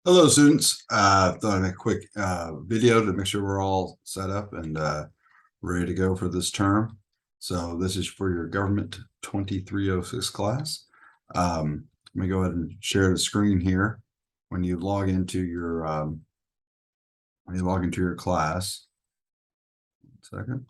Hello, students. Thought I'd make a quick video to make sure we're all set up and ready to go for this term. So this is for your Government 2306 class. Let me go ahead and share the screen here. When you log into your class, 1 second.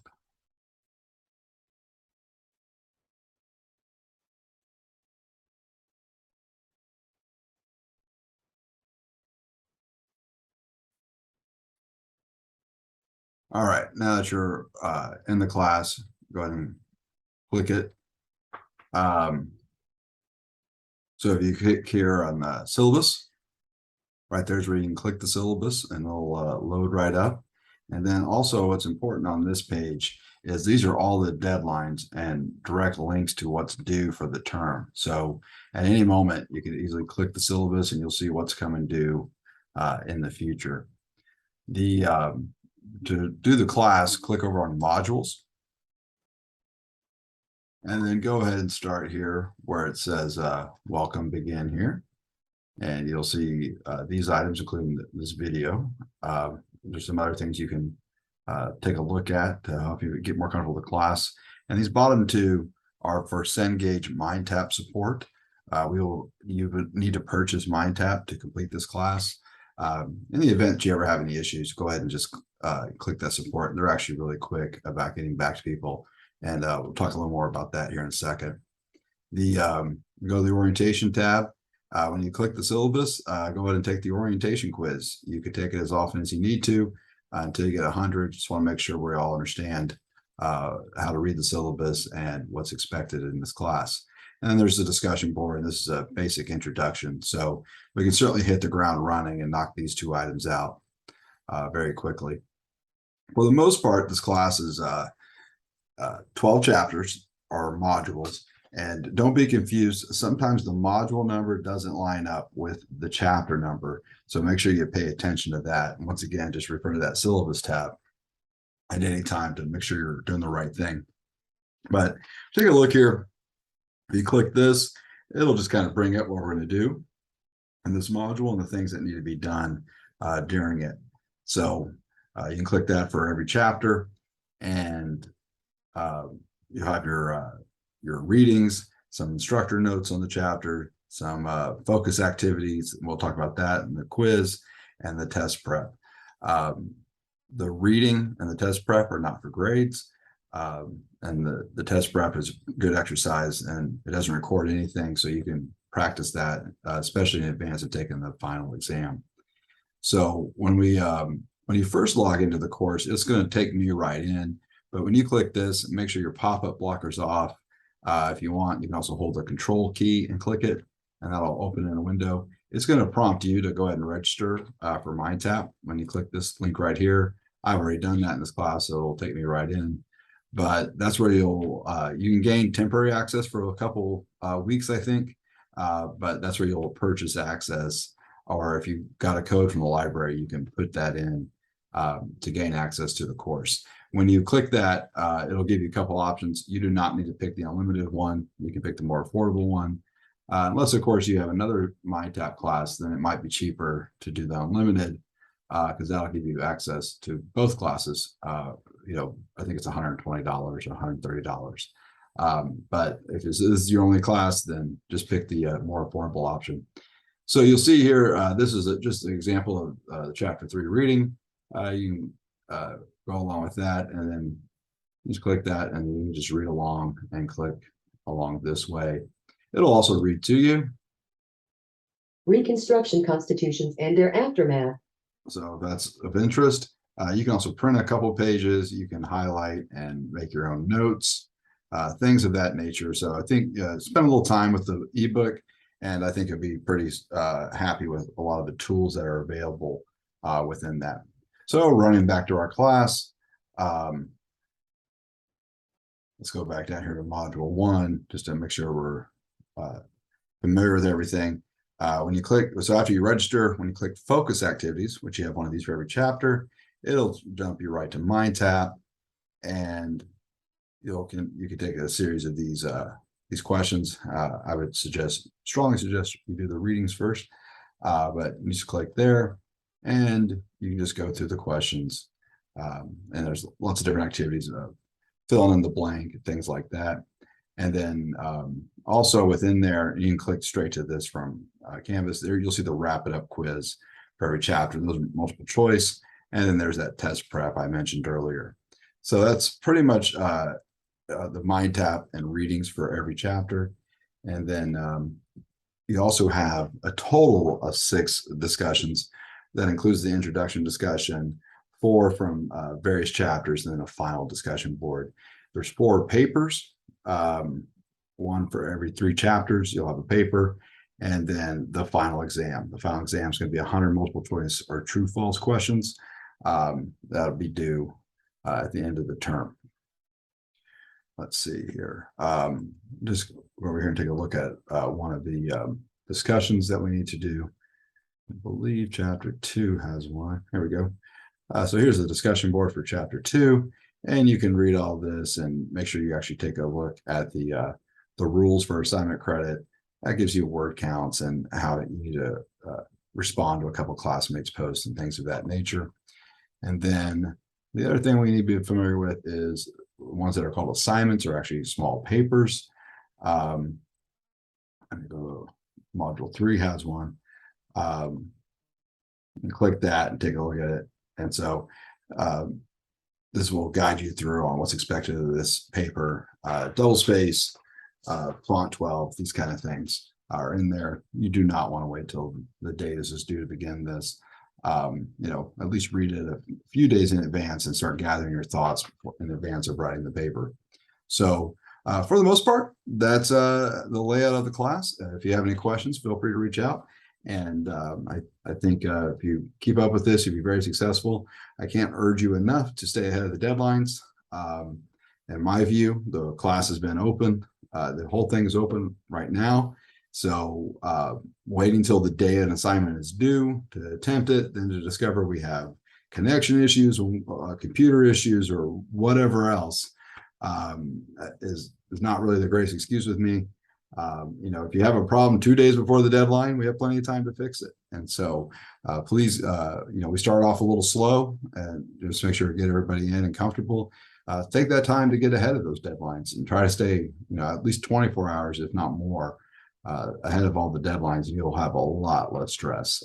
All right, now that you're in the class, go ahead and click it. So if you click here on the syllabus, right there's where you can click the syllabus and it'll load right up. And then also what's important on this page is these are all the deadlines and direct links to what's due for the term. So at any moment, you can easily click the syllabus and you'll see what's coming due in the future. To do the class, click over on modules. And then go ahead and start here where it says welcome begin here. And you'll see these items, including this video. There's some other things you can take a look at to help you get more comfortable with the class. And these bottom two are for Cengage MindTap support. You would need to purchase MindTap to complete this class. In the event you ever have any issues, go ahead and just click that support. They're actually really quick about getting back to people. And we'll talk a little more about that here in a second. Go to the orientation tab. When you click the syllabus, go ahead and take the orientation quiz. You could take it as often as you need to until you get 100. Just want to make sure we all understand how to read the syllabus and what's expected in this class. And then there's the discussion board, and this is a basic introduction. So we can certainly hit the ground running and knock these two items out very quickly. For the most part, this class is 12 chapters or modules. And don't be confused. Sometimes the module number doesn't line up with the chapter number. So make sure you pay attention to that. And once again, just refer to that syllabus tab at any time to make sure you're doing the right thing. But take a look here. If you click this, it'll just kind of bring up what we're going to do in this module and the things that need to be done during it. So you can click that for every chapter, and you have your readings, some instructor notes on the chapter, some focus activities. We'll talk about that in the quiz and the test prep. The reading and the test prep are not for grades. And the test prep is good exercise, and it doesn't record anything, so you can practice that, especially in advance of taking the final exam. So when you first log into the course, it's going to take me right in. But when you click this, make sure your pop-up blocker's off. If you want, you can also hold the control key and click it, and that'll open in a window. It's going to prompt you to go ahead and register for MindTap when you click this link right here. I've already done that in this class, so it'll take me right in. But that's where you can gain temporary access for a couple weeks, I think. But that's where you'll purchase access, or if you got a code from the library, you can put that in to gain access to the course. When you click that, it'll give you a couple options. You do not need to pick the unlimited one. You can pick the more affordable one. Unless, of course, you have another MindTap class, then it might be cheaper to do the unlimited because that'll give you access to both classes. I think it's $120 or $130. But if this is your only class, then just pick the more affordable option. So you'll see here, this is just an example of chapter 3 reading. You can go along with that, and then just click that, and you can just read along and click along this way. It'll also read to you. Reconstruction constitutions and their aftermath. So if that's of interest. You can also print a couple pages. You can highlight and make your own notes, things of that nature. So I think spend a little time with the ebook, and I think you'll be pretty happy with a lot of the tools that are available within that. So running back to our class, let's go back down here to module 1 just to make sure we're familiar with everything. When you click, so after you register, when you click focus activities, which you have one of these for every chapter, it'll jump you right to MindTap, and you can take a series of these questions. I would strongly suggest you do the readings first. but you just click there and you can just go through the questions. And there's lots of different activities of filling in the blank, things like that. And then also within there, you can click straight to this from Canvas. There you'll see the wrap it up quiz for every chapter. Those are multiple choice. And then there's that test prep I mentioned earlier. So that's pretty much the mind tap and readings for every chapter. And then you also have a total of 6 discussions. That includes the introduction discussion, 4 from various chapters, and then a final discussion board. There's 4 papers, 1 for every 3 chapters. You'll have a paper, and then the final exam. The final exam is going to be 100 multiple choice or true false questions. That'll be due at the end of the term. Let's see here. Just go over here and take a look at one of the discussions that we need to do. I believe chapter 2 has one. Here we go. So here's the discussion board for chapter 2, and you can read all this and make sure you actually take a look at the rules for assignment credit. That gives you word counts and how you need to respond to a couple classmates' posts and things of that nature. And then the other thing we need to be familiar with is ones that are called assignments, are actually small papers. I'm going to go, module 3 has one. And click that and take a look at it. And so this will guide you through on what's expected of this paper. Double space, font 12, these kind of things are in there. You do not want to wait till the date is due to begin this. At least read it a few days in advance and start gathering your thoughts in advance of writing the paper. So for the most part, that's the layout of the class. If you have any questions, feel free to reach out. And I think if you keep up with this, you'll be very successful. I can't urge you enough to stay ahead of the deadlines. In my view, the class has been open. The whole thing is open right now. So waiting till the day an assignment is due to attempt it, then to discover we have connection issues, computer issues, or whatever else is not really the greatest excuse with me. If you have a problem 2 days before the deadline, we have plenty of time to fix it. And so please, we start off a little slow and just make sure to get everybody in and comfortable. Take that time to get ahead of those deadlines and try to stay, at least 24 hours, if not more, ahead of all the deadlines. And you'll have a lot less stress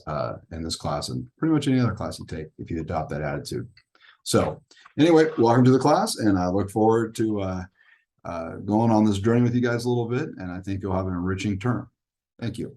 in this class and pretty much any other class you take if you adopt that attitude. So anyway, welcome to the class, and I look forward to going on this journey with you guys a little bit, and I think you'll have an enriching term. Thank you.